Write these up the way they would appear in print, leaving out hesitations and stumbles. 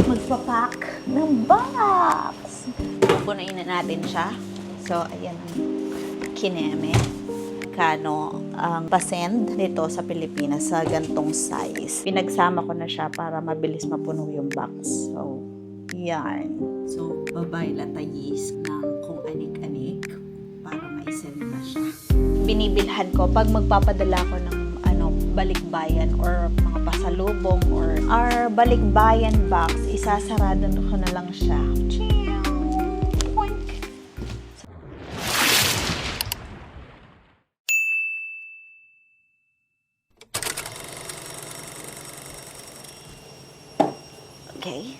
magpapack ng box. Pupunain na natin siya. So, ayan ang kineme. Kano ang pasend dito sa Pilipinas sa gantong size. Pinagsama ko na siya para mabilis mapuno yung box. So, yan. So, babay latayis ng kung anik-anik para maisend na siya. Binibilhan ko pag magpapadala ko ng balikbayan or mga pasalubong or our balikbayan box, isasarado ko na lang siya. Okay.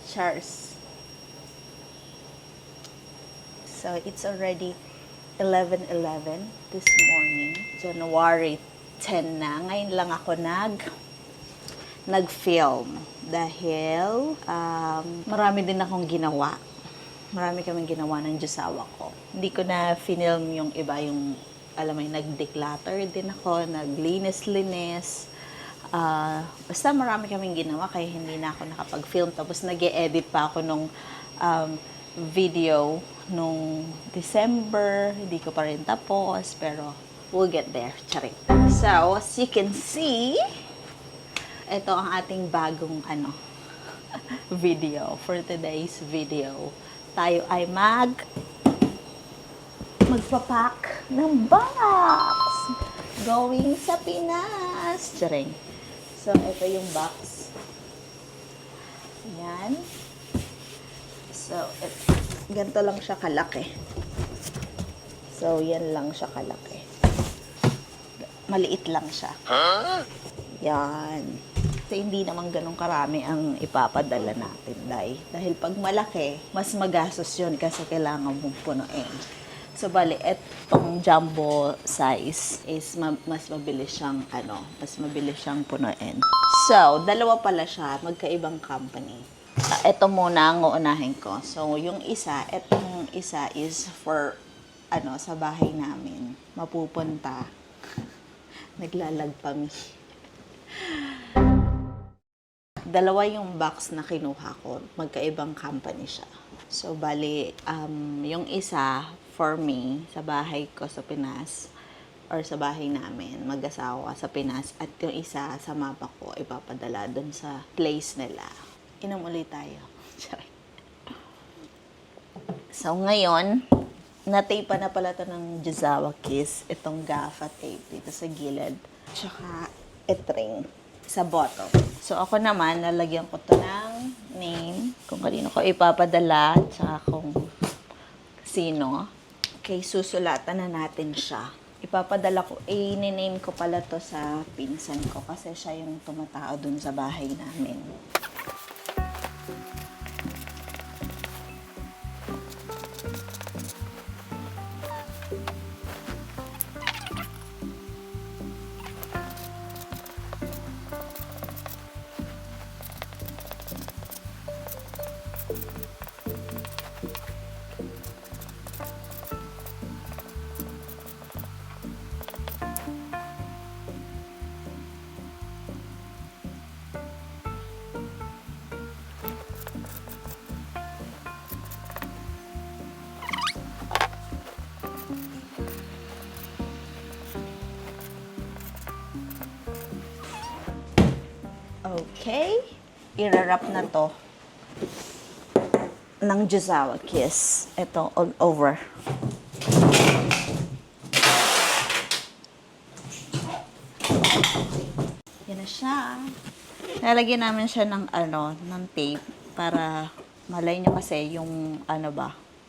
Cheers. So, it's already 11:11 this morning. January 10 na. Ngayon lang ako nag-film dahil marami din akong ginawa. Marami kaming ginawa ng josawa ko. Hindi ko na film yung iba, yung alam mo, nag-declutter din ako, naglinis-linis. Basta marami kaming ginawa kaya hindi na ako nakapag-film. Tapos nag-e-edit pa ako nung video nung December. Hindi ko pa rin tapos, pero we'll get there. Charing. So, as you can see, ito ang ating bagong video for today's video. Tayo ay magpapack ng box going sa Pinas. Charing. So, ito yung box. Yan. So, ganito lang siya kalaki. So, yan lang siya kalaki. Maliit lang siya. Yan. Kasi hindi naman ganun karami ang ipapadala natin, dahil pag malaki, mas magastos yun kasi kailangan mong punuin. So, bali, etong jumbo size is mas mabilis siyang, mas mabilis siyang punuin. So, dalawa pala siya, magkaibang company. Ito muna ang uunahin ko. So, etong isa is for, sa bahay namin. Mapupunta. Naglalagpami. Dalawa yung box na kinuha ko. Magkaibang company siya. So, bali, yung isa, for me, sa bahay ko sa Pinas, or sa bahay namin, mag-asawa sa Pinas, at yung isa sa mapa ko, ipapadala dun sa place nila. Inom ulit tayo. So, ngayon, natape na pala ito ng Josawa Kiss, itong gaffa tape dito sa gilid, tsaka etring sa bottom. So, ako naman, nalagyan ko to ng name, kung kanino ko ipapadala, tsaka kung sino. Okay, susulatan na natin siya. Ipapadala ko, i-name ko pala to sa pinsan ko kasi siya yung tumatao dun sa bahay namin. Okay, i-wrap na to ng Josawa Kiss. Ito, all over. Yan na siya. Nalagyan namin siya ng ng tape para malay nyo kasi yung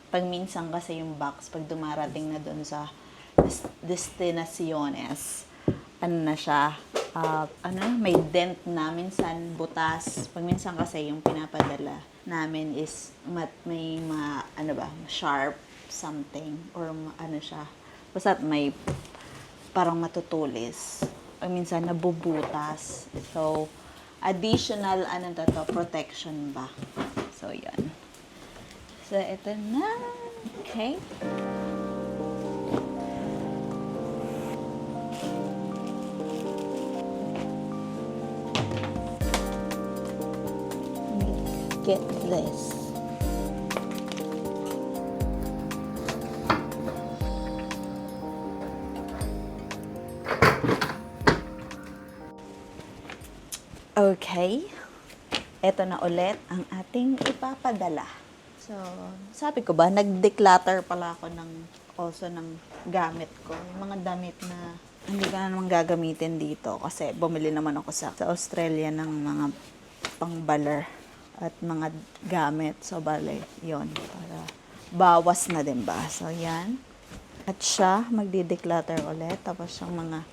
pag minsan kasi yung box, pag dumarating na doon sa destinaciones, na siya, may dent na, minsan butas. Pag minsan kasi yung pinapadala namin is may sharp something or siya. Basta may parang matutulis. Pag minsan nabubutas. So, additional protection ba. So, yan. So, ito na. Okay. get this. Okay. Ito na ulit ang ating ipapadala. So, sabi ko ba, nag-declutter pala ako ng gamit ko. Yung mga damit na hindi ko na naman gagamitin dito kasi bumili naman ako sa Australia ng mga pangbaler at mga gamit. So, bale, yon para bawas na din ba. So, yan. At siya, magdi-declutter ulit. Tapos yung mga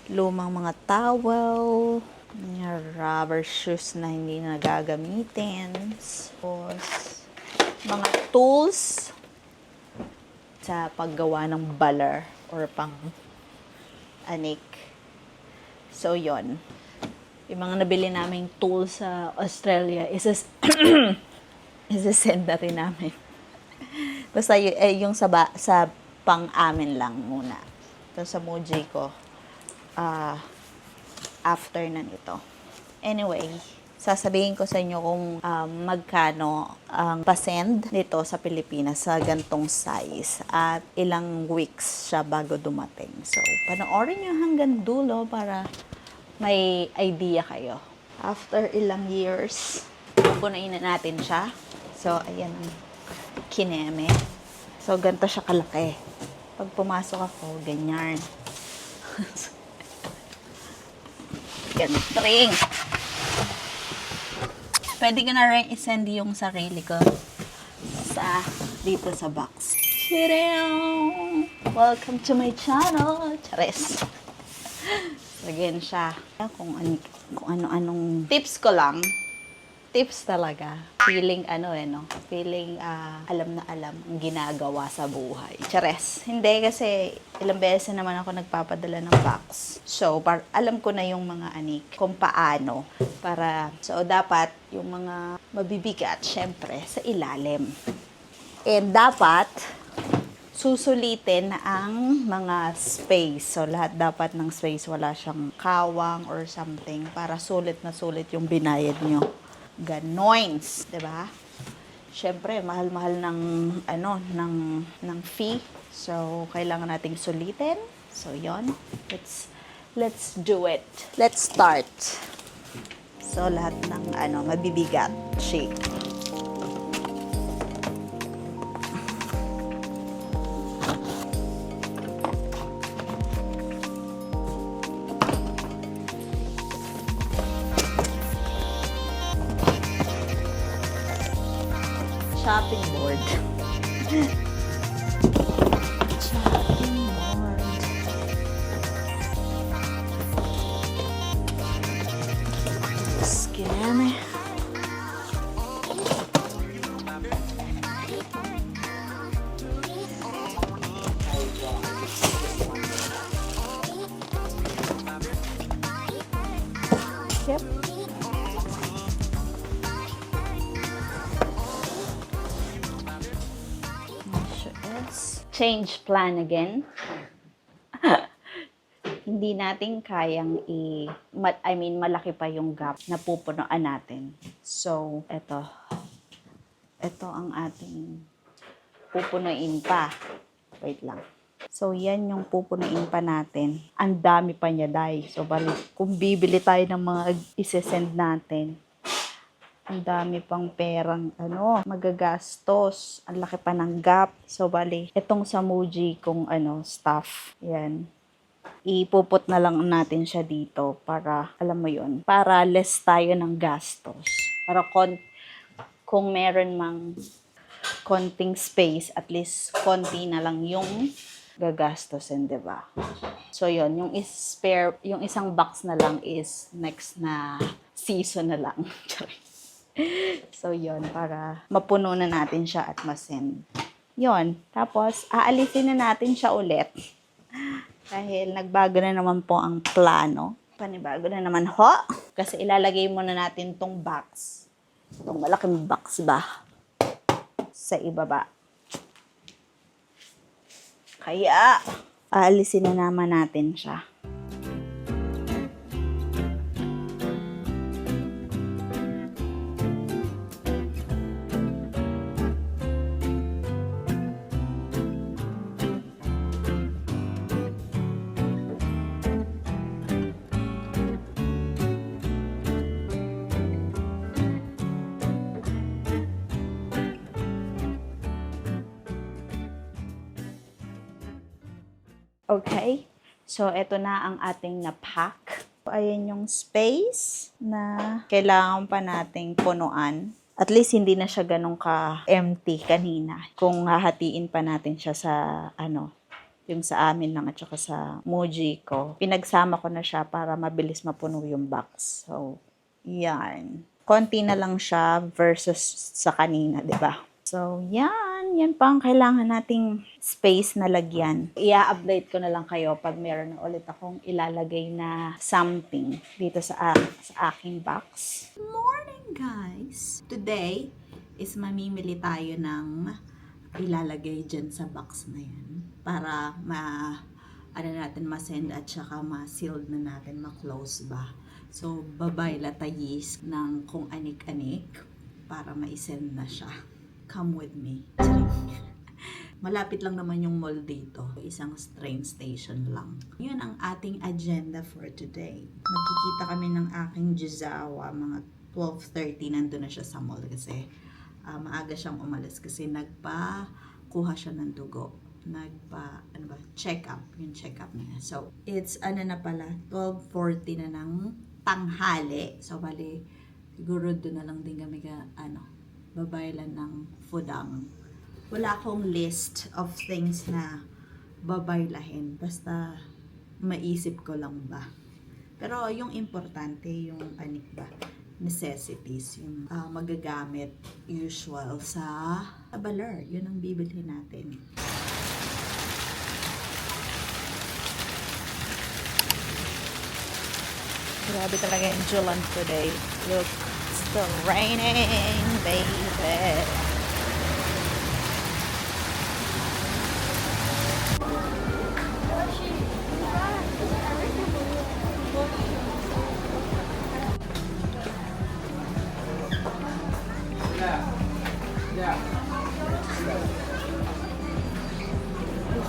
lumang mga towel, mga rubber shoes na hindi na gagamitin. Tapos, mga tools sa paggawa ng baler or pang anik. So, yon. Yung mga nabili naming tools sa Australia, isa-send na rin namin. Basta yung sa pang-amin lang muna. So, sa Muji ko, after na nito. Anyway, sasabihin ko sa inyo kung magkano ang pasend nito sa Pilipinas sa gantong size at ilang weeks siya bago dumating. So, panoorin nyo hanggang dulo para may idea kayo. After ilang years, pupunain na natin siya. So, ayan ang kineme. So, ganito siya kalaki. Pag pumasok ako, ganyan. Gantring. Pwede ko na rin isend yung sarili ko dito sa box. Tadam! Welcome to my channel. Charis. Lagyan siya. Kung ano-anong tips ko lang. Tips talaga. Feeling Feeling alam na alam ang ginagawa sa buhay. Chares. Hindi kasi ilang beses naman ako nagpapadala ng box. So, alam ko na yung mga anik kung paano. So, dapat yung mga mabibigat, syempre, sa ilalim. And dapat susulitin ang mga space. So, lahat dapat ng space wala siyang kawang or something para sulit na sulit yung binayad nyo. Ganoins, 'di ba? Syempre, mahal-mahal ng fee. So, kailangan nating sulitin. So, 'yon. Let's do it. Let's start. So, lahat ng mabibigat shape. Chopping board. Chopping board. Scan. Yep. Change plan again. Hindi natin kayang malaki pa yung gap na pupunuan natin. So, ito ang ating pupunuin pa. Wait lang. So, yan yung pupunuin pa natin. Ang dami pa niya, dahil. So, balik, kung bibili tayo ng mga isesend natin, ang dami pang perang magagastos. Ang laki pa ng gap. So, bali, itong sa Muji kung stuff. Yan. Ipuput na lang natin siya dito para, alam mo yun, para less tayo ng gastos. Para kung meron mang konting space, at least konti na lang yung gagastosin, diba? So, yun. Yung isang box na lang is next na season na lang. So, yon para mapuno na natin siya at masend. Yon. Tapos, aalisin na natin siya ulit. Dahil nagbago na naman po ang plano. Panibago na naman ho. Kasi ilalagay muna natin tong box. Itong malaking box ba? Sa ibaba. Kaya, aalisin na naman natin siya. Okay? So, ito na ang ating na-pack. Ayan yung space na kailangan pa nating punuan. At least, hindi na siya ganun ka-empty kanina. Kung hahatiin pa natin siya sa, yung sa amin lang at saka sa Muji ko. Pinagsama ko na siya para mabilis mapuno yung box. So, yan. Konti na lang siya versus sa kanina, di ba? So, yan. Yan pa ang kailangan nating space na lagyan. I-update ko na lang kayo pag meron na ulit akong ilalagay na something dito sa aking box. Good morning, guys! Today is mamimili tayo ng ilalagay dyan sa box na yan para ma-send at saka ma-sealed na natin, ma-close ba. So, babay latayis ng kung anik-anik para ma-send na siya. Come with me. Malapit lang naman yung mall dito. Isang train station lang. Yun ang ating agenda for today. Magkikita kami ng aking Jizawa. Mga 12:30 nandun na siya sa mall kasi maaga siyang umalis kasi nagpa-kuha siya ng dugo. Check up. Yung check up niya. So, it's na pala, 12:40 na ng tanghali. So, bali, siguro doon na lang din kami babaylan ng fudang. Wala akong list of things na babaylahin. Basta maisip ko lang ba. Pero yung importante, yung necessities, yung magagamit usual sa baler. Yun ang bibili natin. Grabe talaga yung Julan today. Look, it's still raining, baby.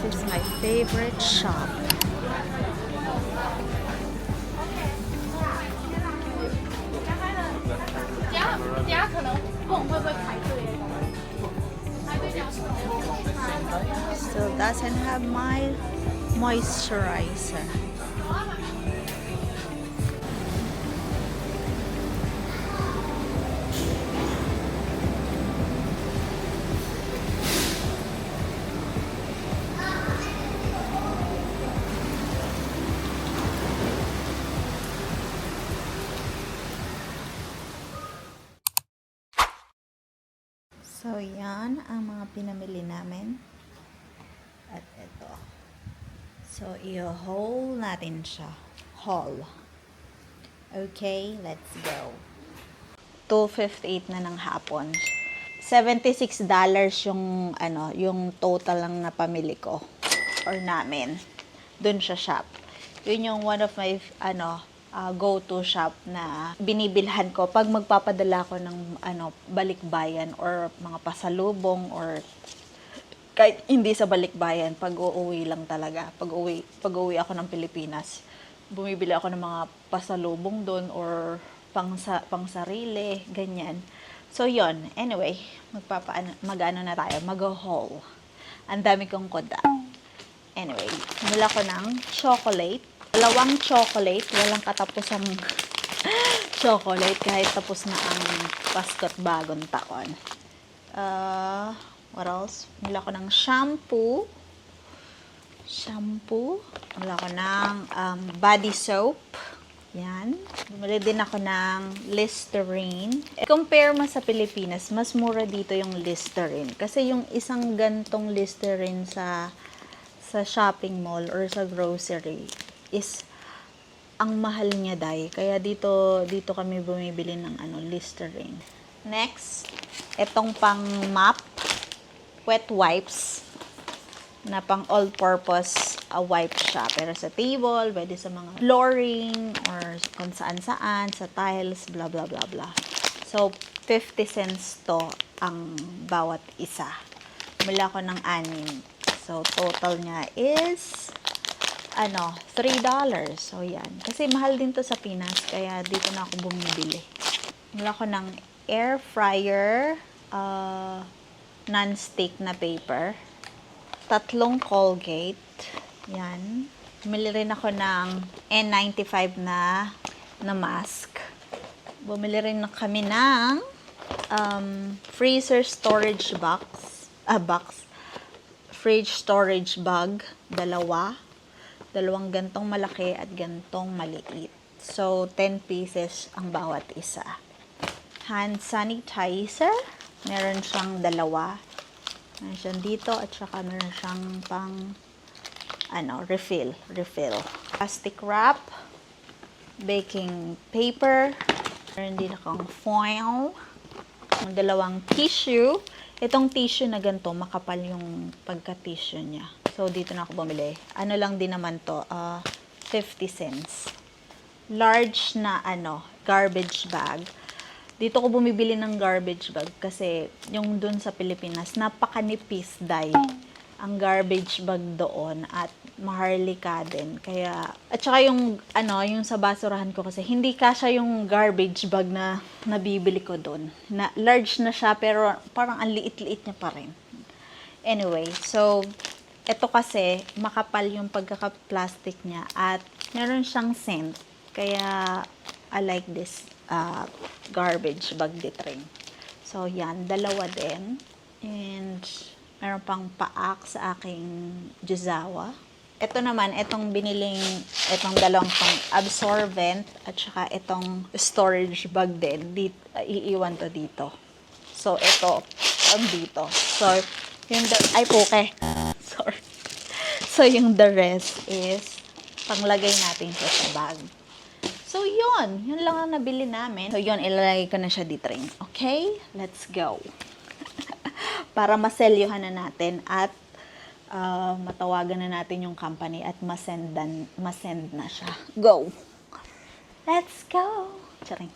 This is my favorite shop. Still doesn't have my moisturizer. So, yan ang mga pinamili namin. At ito. So, i-haul natin siya. Haul. Okay, let's go. 2:58 na ng hapon. $76 yung total lang na pamili ko. Or namin. Dun sa shop. Yun yung one of my, go-to shop na binibilhan ko pag magpapadala ko ng balikbayan or mga pasalubong or kahit hindi sa balikbayan, pag uuwi lang talaga. Pag uwi ako ng Pilipinas, bumibili ako ng mga pasalubong doon or pang sarili, ganyan. So yon, anyway, mag-ano na tayo, mag-haul. Ang dami kong koda. Anyway, mula ko ng chocolate. 2 chocolate, walang katapusang chocolate kahit tapos na ang Pasko at bagong taon. What else? Mula ko ng shampoo. Mula ko ng body soap. Yan. Bumili din ako ng Listerine. Compare mo sa Pilipinas, mas mura dito yung Listerine. Kasi yung isang gantong Listerine sa shopping mall or sa grocery is ang mahal niya dahil. Kaya dito kami bumibili ng Listerine. Next, itong pang mop, wet wipes na pang all-purpose wipe siya. Pero sa table, pwede sa mga flooring or kung saan-saan, sa tiles, blah blah blah blah. So, 50 cents to ang bawat isa. Mula ko ng 6. So, total niya is $3. So, yan. Kasi mahal din to sa Pinas, kaya dito na ako bumibili. Mula ko ng air fryer, non-stick na paper, 3 Colgate, Yan. Bumili rin ako ng N95 na mask. Bumili rin na kami ng freezer storage box. Fridge storage bag. Dalawang gantong malaki at gantong maliit. So, 10 pieces ang bawat isa. Hand sanitizer. Meron siyang dalawa. Meron siyang dito at saka meron siyang pang refill. Plastic wrap. Baking paper. Meron din akong foil. Dalawang tissue. Itong tissue na ganito, makapal yung pagka-tissue niya. So, dito na ako bumili. Ano lang din naman to, 50 cents. Large na garbage bag. Dito ko bumibili ng garbage bag kasi yung dun sa Pilipinas, napakanipis ang garbage bag doon at maharlika din. Kaya, at saka yung sa basurahan ko kasi, hindi kasya yung garbage bag na nabibili ko doon. Large na siya, pero parang ang liit-liit niya pa rin. Anyway, so, ito kasi, makapal yung pagkaka-plastic niya at meron siyang scent. Kaya, I like this garbage bag ring. So, yan, dalawa din. And, meron pang paak sa aking Juzawa. Ito naman, itong dalawang pang absorbent at saka itong storage bag din. Iiwan to dito. So, ito, dito. So, Sorry. So, yung the rest is panglagay natin siya sa bag. So, yun lang ang nabili namin. So, yun, ilalagay ko na siya dito rin. Okay? Let's go. Para maselyuhan na natin at matawagan na natin yung company at masend na siya. Go! Let's go! Charing.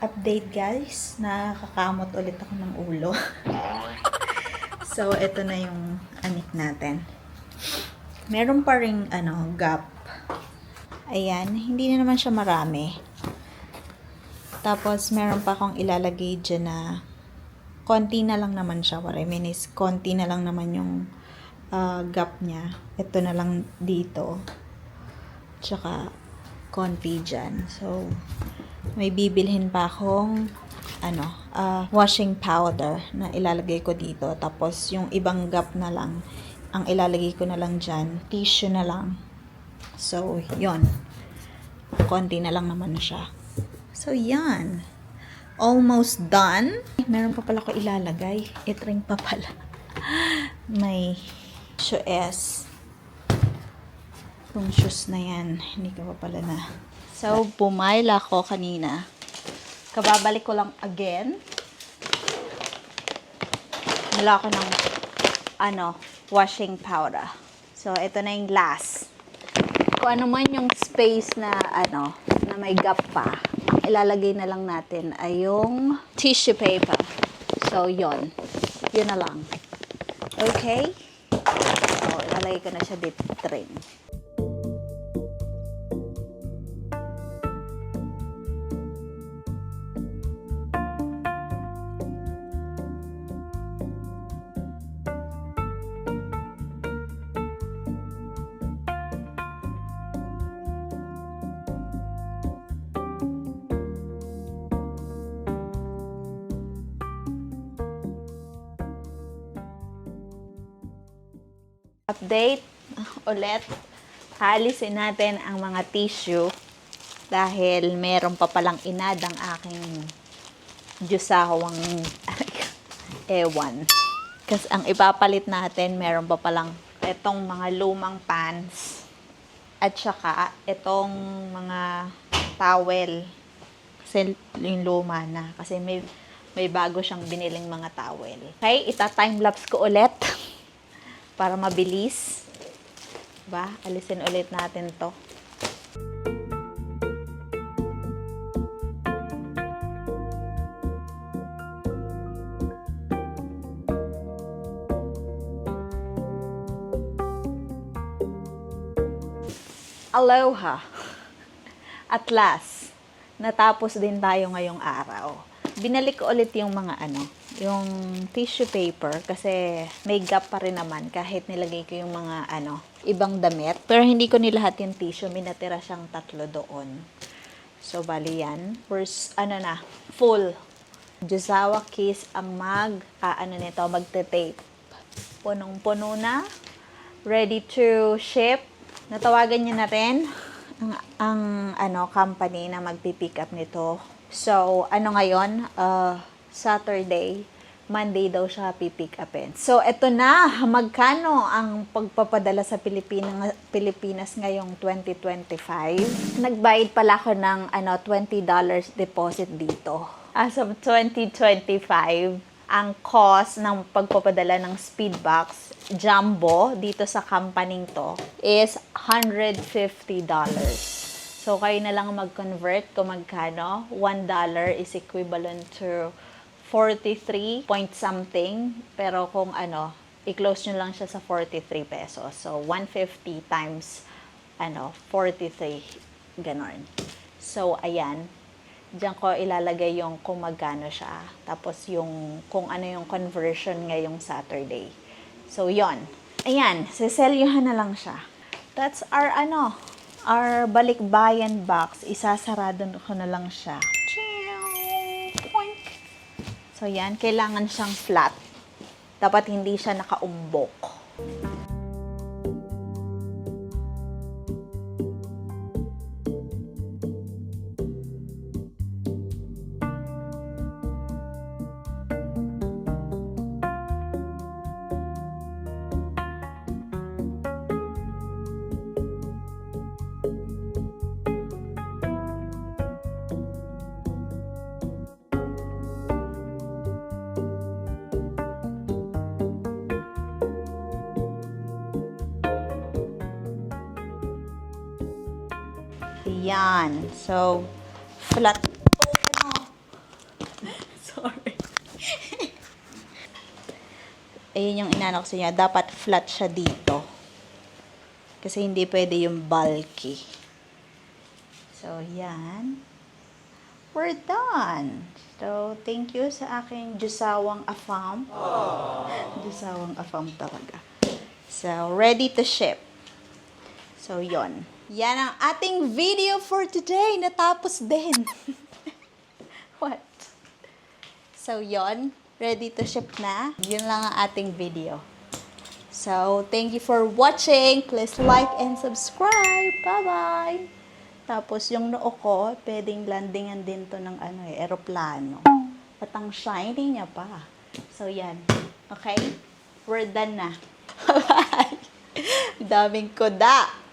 Update guys, nakakamot ulit ako ng ulo. So, ito na yung anik natin. Meron pa ring gap. Ayan, hindi na naman siya marami. Tapos, meron pa akong ilalagay dyan na konti na lang naman siya. What I mean is, konti na lang naman yung gap niya. Ito na lang dito. Tsaka, konti dyan. So, may bibilhin pa akong washing powder na ilalagay ko dito. Tapos, yung ibang gap na lang, ang ilalagay ko na lang dyan, tissue na lang. So, yon. Konti na lang naman siya. So, yan. Almost done. Meron pa pala ko ilalagay. Itring pa pala. May shoes. Itong shoes na yan. Hindi ko pa pala na. So, bumayla ko kanina. Kababalik ko lang again. Wala ko ng washing powder. So, ito na yung last. Kung ano man yung space na na may gap pa, ilalagay na lang natin ay yung tissue paper. So, yun. Yun na lang. Okay? So, ilalagay ko na siya dito rin. Update ulit. Haalisin natin ang mga tissue dahil meron pa palang inad ang aking Diyosahawang ewan. Kasi ang ipapalit natin, meron pa palang itong mga lumang pants at saka itong mga towel. Kasi yung luma na. Kasi may bago siyang biniling mga towel. Okay, ita-timelapse ko ulit. Para mabilis. Diba? Alisin ulit natin to. Aloha! At last, natapos din tayo ngayong araw. Binalik ko ulit yung mga yung tissue paper kasi may gap pa rin naman kahit nilagay ko yung mga ibang damit. Pero hindi ko nilahat yung tissue, may natira siyang 3 doon. So, bali yan. First, full. Jusawa Kiss ang magte-tape. Punong-puno na. Ready to ship. Natawagan niya na rin ang company na magpi-pick up nito. So, ngayon? Saturday. Monday daw siya pipick upin. So, eto na. Magkano ang pagpapadala sa Pilipinas ngayong 2025? Nagbayad pala ako ng $20 deposit dito. As of 2025, ang cost ng pagpapadala ng Speedbox Jumbo dito sa company to is $150. So, kayo na lang mag-convert kung magkano. $1 is equivalent to 43 point something. Pero kung i-close nyo lang siya sa 43 pesos. So, 150 times 43. Ganon. So, ayan. Diyan ko ilalagay yung kung magkano siya. Tapos kung ano yung conversion ngayong Saturday. So, yon. Ayan, siselyuhan na lang siya. That's our balikbayan box. Isasarado ko na lang siya. So, yan. Kailangan siyang flat. Dapat hindi siya nakaumbok. Yan. So, flat. Sorry. Ayun yung inanak sa niya. Dapat flat siya dito. Kasi hindi pwede yung bulky. So, yan. We're done. So, thank you sa aking Jusawang Afam. Jusawang Afam talaga. So, ready to ship. So, yon. Yan ang ating video for today. Natapos din. What? So, yon. Ready to ship na. Yun lang ang ating video. So, thank you for watching. Please like and subscribe. Bye-bye. Tapos, yung noo ko, pwedeng landingan din to ng aeroplano. At ang shiny niya pa. So, yan. Okay? We're done na. Bye-bye. Daming kuda.